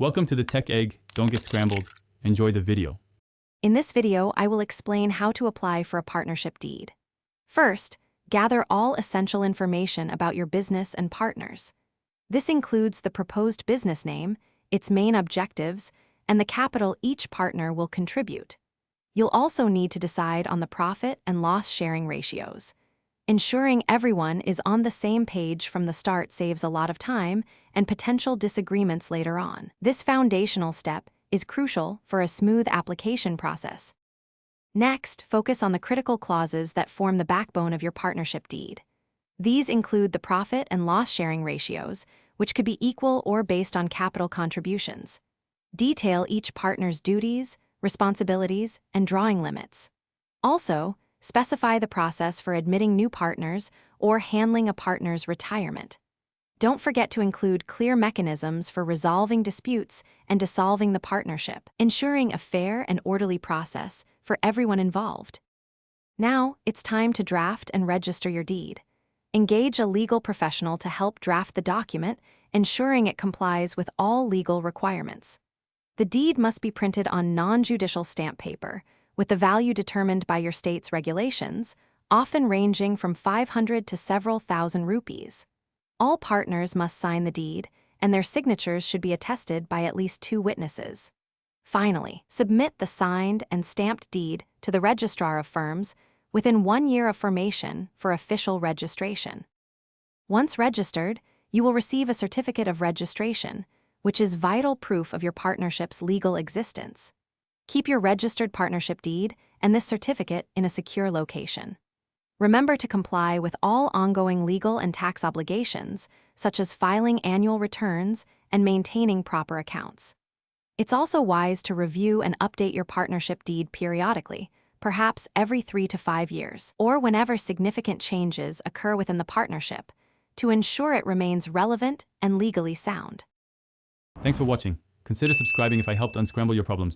Welcome to the Tech Egg. Don't get scrambled. Enjoy the video. In this video, I will explain how to apply for a partnership deed. First, gather all essential information about your business and partners. This includes the proposed business name, its main objectives, and the capital each partner will contribute. You'll also need to decide on the profit and loss sharing ratios. Ensuring everyone is on the same page from the start saves a lot of time and potential disagreements later on. This foundational step is crucial for a smooth application process. Next, focus on the critical clauses that form the backbone of your partnership deed. These include the profit and loss sharing ratios, which could be equal or based on capital contributions. Detail each partner's duties, responsibilities, and drawing limits. Also, specify the process for admitting new partners or handling a partner's retirement. Don't forget to include clear mechanisms for resolving disputes and dissolving the partnership, ensuring a fair and orderly process for everyone involved. Now, it's time to draft and register your deed. Engage a legal professional to help draft the document, ensuring it complies with all legal requirements. The deed must be printed on non-judicial stamp paper, with the value determined by your state's regulations, often ranging from 500 to several thousand rupees. All partners must sign the deed, and their signatures should be attested by at least 2 witnesses. Finally, submit the signed and stamped deed to the registrar of firms within 1 year of formation for official registration. Once registered, you will receive a certificate of registration, which is vital proof of your partnership's legal existence. Keep your registered partnership deed and this certificate in a secure location. Remember to comply with all ongoing legal and tax obligations, such as filing annual returns and maintaining proper accounts. It's also wise to review and update your partnership deed periodically, perhaps every 3 to 5 years, or whenever significant changes occur within the partnership, to ensure it remains relevant and legally sound. Thanks for watching. Consider subscribing if I helped unscramble your problems.